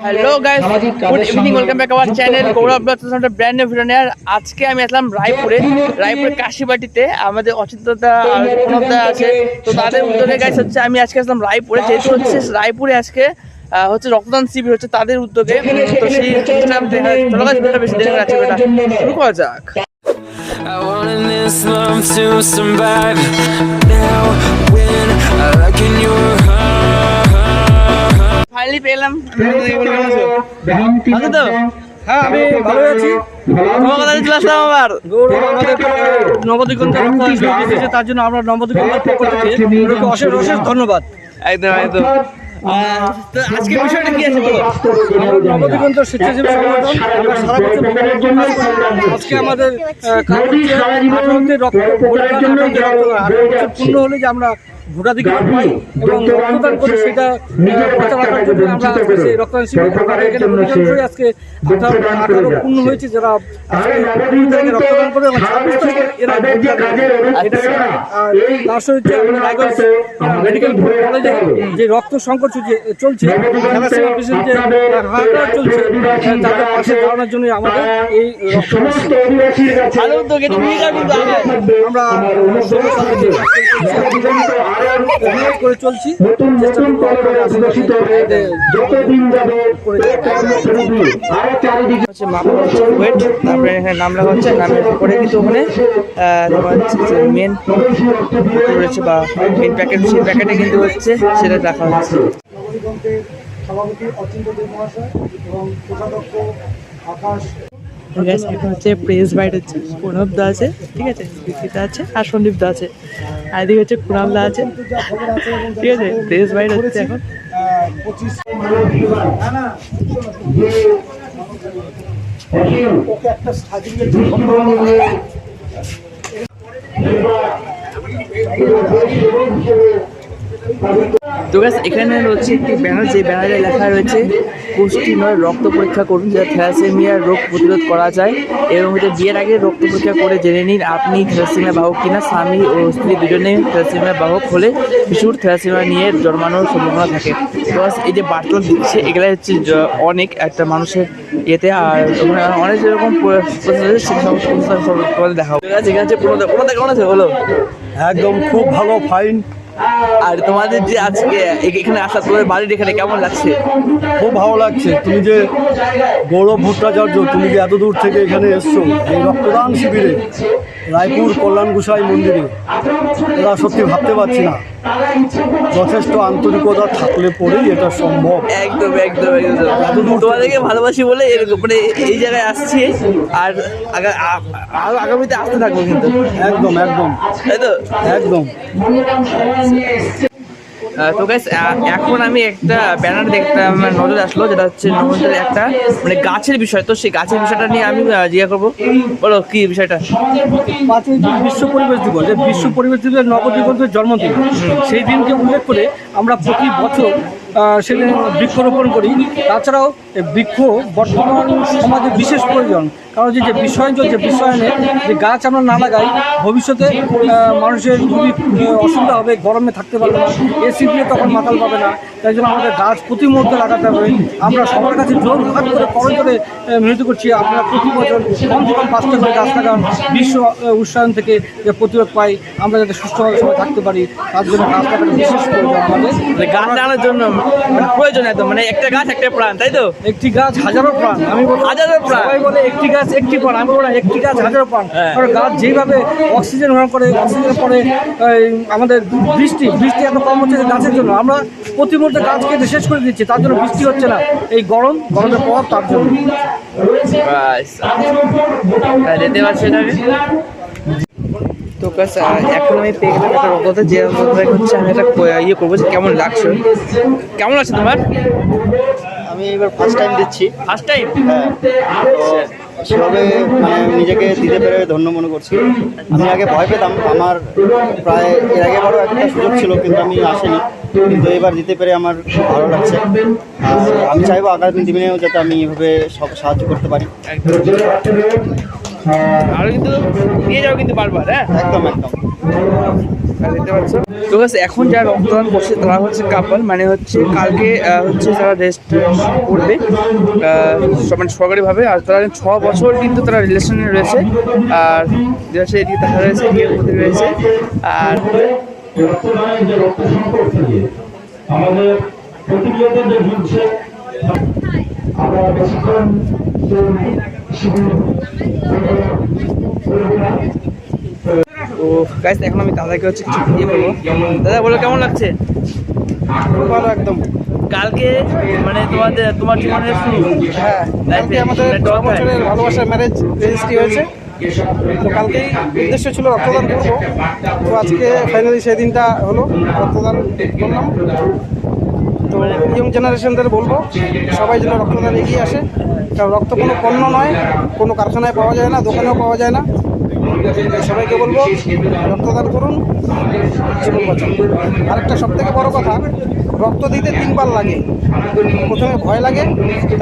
Hello guys, good evening, welcome back our channel Gaurav blogs এর brand new video নিয়ে। আজকে আমি আসলাম রায়পুরে কাশিবাটিতে। আমাদের অচিন্তদা আর প্রণবদা আছে, তো তাদের উদ্যোগে গাইস হচ্ছে আমি আজকে আসলাম রায়পুরে, যেহেতু হচ্ছে রায়পুরে আজকে হচ্ছে রক্তদান শিবির হচ্ছে তাদের উদ্যোগে। তো সেই চলো গাইস ভিডিওটা বেশি দেরি রাখছি, এটা শুরু করা যাক। I wanted this love to survive now when I look in your heart. Finally পেলাম। আছো তো? হ্যাঁ, আমি ভালো আছি। তোমার কথা চলে আসলাম আবার। গৌরব আমাদের নবদিগন্ত এসেছে, তার জন্য আমরা নবদিগন্তের পক্ষ থেকে অশেষ অশেষ ধন্যবাদ। একদম একদম। তো আজকে বিষয়টা কি আছে বলো? নবদিগন্ত স্বেচ্ছাসেবী সংগঠন আমরা সারা বছর আজকে আমাদের রক্ত পূর্ণ হলে যে আমরা ভোটাধিকার পাই এবং রক্তদান করে সেটা প্রচার রাখার জন্য আমরা সেই রক্তদান শিবির এখানে অধিকাংশই আজকে 18 পূর্ণ হয়েছে, যারা রক্তদান করে এবং 26 তারিখে এরা তার সঙ্গে রায়গঞ্জ মেডিকেল কলেজে যে রক্ত সংকট চলছে, যে হাহাকার চলছে, তাদের পাশে দাঁড়ানোর জন্য আমাদের এই আমরা করে চলছি। তারপরে এখানে নাম লেখা হচ্ছে, নামের পরে কিন্তু ওখানে তোমার মেন রয়েছে বা মেন প্যাকেট, সেই প্যাকেটে কিন্তু হচ্ছে সেটা রাখা হচ্ছে। সভাপতি অচিন্তদেব মহাশয় এবং কোষাধ্যক্ষ আকাশ। এখন হচ্ছে প্রেস বাইট হচ্ছে, প্রণব দা আছে, ঠিক আছে, দীক্ষিতা আছে আর সন্দীপ দা আছে, আর এদিকে হচ্ছে কুণাল দা আছে, ঠিক আছে। প্রেস বাইট হচ্ছে এখন। তো গাইস এখানে রয়েছে একটি ব্যানার, যে ব্যানারে লেখা রয়েছে পুষ্টি নয় রক্ত পরীক্ষা করুন, যা থ্যালাসেমিয়ার রোগ প্রতিরোধ করা যায়। এবং হচ্ছে বিয়ের আগে রক্ত পরীক্ষা করে জেনে নিন আপনি থ্যালাসেমিয়া বাহক কিনা। স্বামী ও স্ত্রী দুজনে থ্যালাসেমিয়া বাহক হলে শিশুর থ্যালাসেমিয়া নিয়ে জন্মানোর সম্ভাবনা থাকে। তো এই যে বার্তা দিচ্ছে, এগুলো হচ্ছে অনেক একটা মানুষের ইয়েতে, আর ওখানে অনেক যেরকম দেখা হবে। এখানে হচ্ছে প্রণোদা কেমন আছে বলো? একদম খুব ভালো, ফাইন। আর তোমাদের যে আজকে এখানে আসা, তোমাদের বাড়ির এখানে কেমন লাগছে? খুব ভালো লাগছে। তুমি যে গৌরব ভট্টাচার্য, তুমি যে এত দূর থেকে এখানে এসছো এই রক্তদান শিবিরে রায়পুর কল্যাণ গোসাই মন্দিরে, এরা সত্যি ভাবতে পারছি না। যথেষ্ট আন্তরিকতা থাকলে পরেই এটা সম্ভব। একদম একদম একদম। তোমাদেরকে ভালোবাসি বলে এরকম মানে এই জায়গায় আসছি, আর আগামীতে আসতে থাকবো কিন্তু। একদম একদম, তাই তো? একদম। তো গাইস এখন আমি একটা ব্যানার দেখতে আমার নজরে আসলো, যেটা হচ্ছে নজরে একটা মানে গাছের বিষয়। তো সেই গাছের বিষয়টা নিয়ে আমি জিজ্ঞাসা করবো, বলো কি বিষয়টা? 5ই জুন বিশ্ব পরিবেশ দিবস, বিশ্ব পরিবেশ দিবসের নবদিগন্তের জন্মদিন। সেই দিনকে উল্লেখ করে আমরা প্রতি বছর সেদিন বৃক্ষরোপণ করি। তাছাড়াও বৃক্ষ বর্তমান সমাজে বিশেষ প্রয়োজন, কারণ যে বিশ্বায়ন চলছে, বিশ্বায়নে যে গাছ আমরা না লাগাই ভবিষ্যতে মানুষের খুবই অসুবিধা হবে, গরমে থাকতে পারবে না, এসি দিয়ে তখন মাতাল পাবে না। তাই জন্য আমাদের গাছ প্রতি মুহূর্তে লাগাতে হবে। আমরা সবার কাছে জোর হাত করে করজোরে মিনতি করছি, আপনারা প্রতি বছর কমসে কম 5টা করে গাছ লাগান। বিশ্ব উষ্ণায়ন থেকে যে প্রতিরোধ পাই, আমরা যাতে সুস্থভাবে সবাই থাকতে পারি, তার জন্য গাছ লাগানো বিশেষ প্রয়োজন আমাদের। গাছ লাগানোর জন্য প্রয়োজন একদম, মানে একটা গাছ একটা প্রাণ, তাই তো? একটি গাছ হাজারো প্রাণ। আমি বলি হাজারো প্রাণ। সবাই বলে একটি গাছ একটি প্রাণ, আমি বলি একটি গাছ হাজারো প্রাণ। কারণ গাছ যেভাবে অক্সিজেন গ্রহণ করে, অক্সিজেনের পরে আমাদের বৃষ্টি এত কম হচ্ছে যে গাছের জন্য। আমরা প্রতি মুহূর্তে গাছ কেটে শেষ করে দিচ্ছি, তার জন্য বৃষ্টি হচ্ছে না। এই গরমের প্রভাব তার জন্য। যেতে পারছি না। তো এখন আমি পেয়ে গেলাম একটা রক্তদাতা, যে রক্তদাতা হচ্ছে আমি একটা ইয়ে করবো যে কেমন লাগছে তোমার? আমি এবার ফার্স্ট টাইম দিচ্ছি। First time? হ্যাঁ, তো সেভাবে মানে নিজেকে দিতে পেরে ধন্য মনে করছি। আমি আগে ভয় পেতাম, আমার প্রায় এর আগে বড় একটা সুযোগ ছিল কিন্তু আমি আসিনি, কিন্তু এবার দিতে পেরে আমার খুব ভালো লাগছে। আর আমি চাইবো আগামী দিনেও যাতে আমি এভাবে সব সাহায্য করতে পারি। আরো কিন্তু নিয়ে যাও কিন্তু বারবার, হ্যাঁ একদম একদম। দেখতে পাচ্ছ। তো guys, এখন যারা রক্তদান করছে তারা হচ্ছে কাপল, মানে হচ্ছে কালকে হচ্ছে তারা রেস্ট করবে মানে সরকারিভাবে। আর তারা 6 বছর কিন্তু তারা রিলেশনে রয়েছে। আর যে হচ্ছে এদিকে দেখা রয়েছে, এদিকে মধ্যে রয়েছে। আর আমাদের প্রতিনিয়ত যে ঘুরছে আমরা বেশিক্ষণ তো গাইস, এখন আমি দাদাকে হচ্ছে কিছু দিয়ে বলবো। দাদা বলো, কেমন লাগছে? খুব ভালো একদম। কালকে মানে তোমার জীবনের শুরু। হ্যাঁ, কালকে আমাদের 6 বছরের ভালোবাসার ম্যারেজ রেজিস্ট্রি হয়েছে। তো কালকেই উদ্দেশ্য ছিল রক্তদান করবো, তো আজকে ফাইনালি সেই দিনটা হলো, রক্তদান করলাম। তো ইয়ং জেনারেশনদের বলবো সবাই যেন রক্তদান এগিয়ে আসে, কারণ রক্ত কোনো পণ্য নয়, কোনো কারখানায় পাওয়া যায় না, দোকানেও পাওয়া যায় না। সবাইকে বলবো রক্তদান করুন, জীবন বাঁচান। আরেকটা সবথেকে বড় কথা, রক্ত দিতে 3 বার লাগে। প্রথমে ভয় লাগে,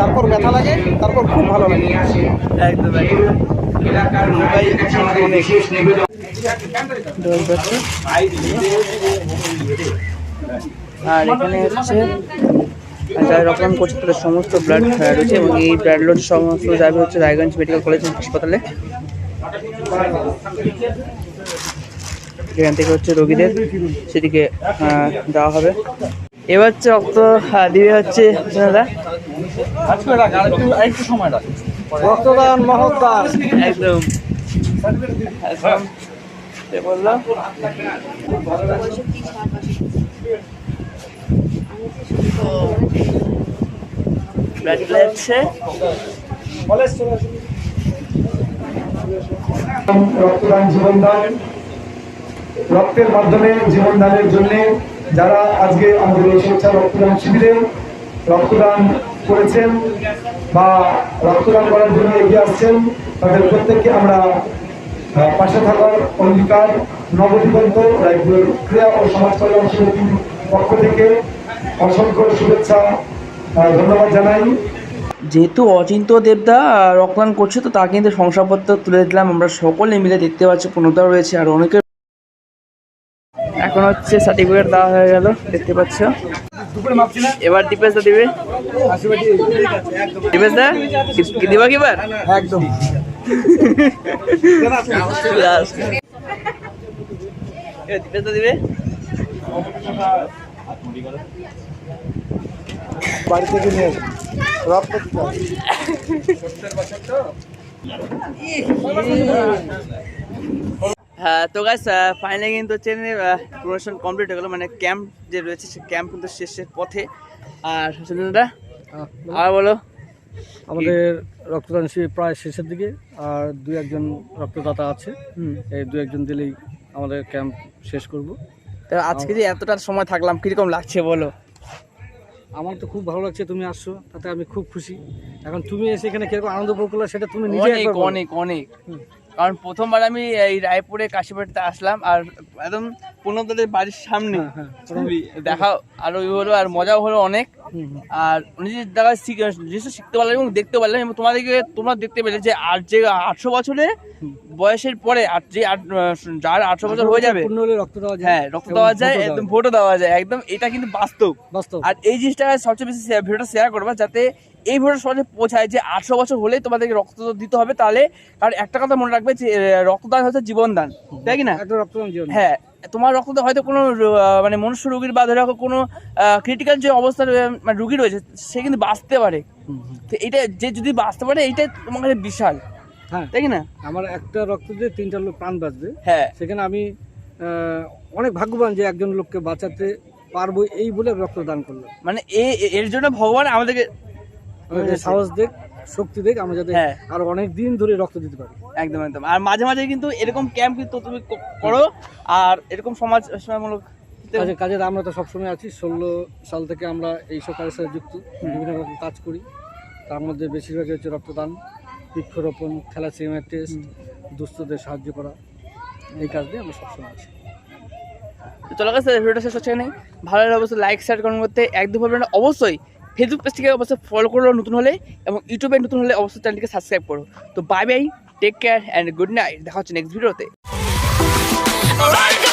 তারপর ব্যথা লাগে, তারপর খুব ভালো লাগে। একদম আর এখানে হচ্ছে যারা রক্তদান করছে তাদের সমস্ত ব্লাড রয়েছে, এবং এই ব্লাড লোড সমস্ত যাবে হচ্ছে রায়গঞ্জ মেডিকেল কলেজ হাসপাতালে। এখান থেকে হচ্ছে রোগীদের সেদিকে দেওয়া হবে। এবার হচ্ছে রক্ত দিবে হচ্ছে দাদা। আরেকটু সময় রাখ। রক্তদান মহৎদান। একদম একদম বললাম। রক্তদান জীবনদান, রক্তের মাধ্যমে জীবনদানের জন্য যারা আজকে আমাদের এই স্বেচ্ছা রক্তদান শিবিরে রক্তদান করেছেন বা রক্তদান করার জন্য এগিয়ে আসছেন, তাদের প্রত্যেককে আমরা পাশে থাকার অঙ্গীকার নবদিগন্ত রায়পুর ক্রীড়া ও সমাজ কল্যাণ সমিতির পক্ষ থেকে অসংখ্য শুভেচ্ছা ধন্যবাদ জানাই। যেহেতু অচিন্ত দেবদা রক্তদান করছে, তো তা কিন্তু শংসাপত্র তুলে দিলাম আমরা সকলে মিলে। দেখতে পাচ্ছি পূর্ণতা রয়েছে, আর অনেকের এখন হচ্ছে সার্টিফিকেট দেওয়া হয়ে গেল, দেখতে পাচ্ছ। এবার দীপেশ দা দিবে। দীপেশ দা কি দিবা কি এবার? একদম দীপেশ দা দিবে। বাড়ি থেকে নিয়ে রক্ত দিতে হবে। হ্যাঁ, তো গাইস ফাইনালি কিন্তু হচ্ছে প্রমোশন কমপ্লিট হয়ে গেল, মানে ক্যাম্প যে রয়েছে সে ক্যাম্প কিন্তু শেষের পথে। আর সুন্দরদা আর বলো। আমাদের রক্তদান শিবির প্রায় শেষের দিকে, আর 2-1 রক্তদাতা আছে। এই 2-1 দিলেই আমাদের ক্যাম্প শেষ করব। তো আজকে যে এতটা সময় থাকলাম, কিরকম লাগছে বলো? আমার তো খুব ভালো লাগছে, তুমি আসছো তাতে আমি খুব খুশি। এখন তুমি এসে এখানে কিরকম আনন্দ উপভোগ করলে সেটা তুমি নিজে অনেক অনেক অনেক। কারণ প্রথমবার আমি এই রায়পুরে কাশীবাড়িতে আসলাম, আর একদম পূর্ণতাদের বাড়ির সামনে দেখা আরো হলো, আর মজাও হলো অনেক। আর নিজের জায়গায় জিনিসটা শিখতে পারলাম এবং দেখতে পারলাম, এবং তোমরা দেখতে পেলে যে আর যে 800 বছরে বয়সের পরে যার 800 বছর হয়ে যাবে, হ্যাঁ রক্ত দেওয়া যায়, একদম ভোটও দেওয়া যায়, একদম এটা কিন্তু বাস্তব। আর এই জিনিসটা সবচেয়ে বেশি ভিডিওটা শেয়ার করবা, যাতে এই ভিডিওটা সহজে পৌঁছায় যে 800 বছর হলে তোমাদেরকে রক্ত দিতে হবে। তাহলে কারণ একটা কথা মনে রাখবে যে রক্তদান হচ্ছে জীবনদান, তাই কি না? হ্যাঁ, তোমার রক্তদান হয়তো কোনো মানে মনুষ্য রোগীর বা ধরে রাখো কোনো ক্রিটিক্যাল যে অবস্থার মানে রোগী রয়েছে, সে কিন্তু বাঁচতে পারে। তো এটা যে যদি বাঁচতে পারে, এইটাই তোমার কাছে বিশাল, তাই কি না? আমার একটা রক্ত দিয়ে 3টা লোক প্রাণ বাঁচবে। হ্যাঁ, সেখানে আমি অনেক ভাগ্যবান যে একজন লোককে বাঁচাতে পারবো এই বলে রক্তদান করলাম। মানে এর জন্য ভগবান আমাদেরকে সাহস দেখ, শক্তি দেখ, আমরা যাতে আরো অনেক দিন ধরে রক্ত দিতে পারি। একদম একদম। আর মাঝে মাঝে কিন্তু এরকম ক্যাম্প কিন্তু তুমি করো, আর এরকম সমাজমূলক কাজে আমরা তো সবসময় আছি। 16 সাল থেকে আমরা এইসব কাজের সাথে যুক্ত, বিভিন্ন রকম কাজ করি। তার মধ্যে বেশিরভাগই হচ্ছে রক্তদান, বৃক্ষরোপণ, থ্যালাসেমিয়া টেস্ট, দুস্থদের সাহায্য করা, এই কাজ দিয়ে আমরা সবসময় আছি। তো চলো গাইস, ভিডিওটা শেষ হচ্ছে নেই। ভালো লাগলে অবশ্যই লাইক শেয়ার কমেন্ট করতে একদম ভুলবেন না। অবশ্যই ফেসবুক পেজটিকে অবশ্যই ফলো করো নতুন হলে, এবং ইউটিউবে নতুন হলে অবশ্যই চ্যানেলটিকে সাবস্ক্রাইব করো। তো bye bye, take care and good night, দেখা হচ্ছে নেক্সট ভিডিওতে। Alright,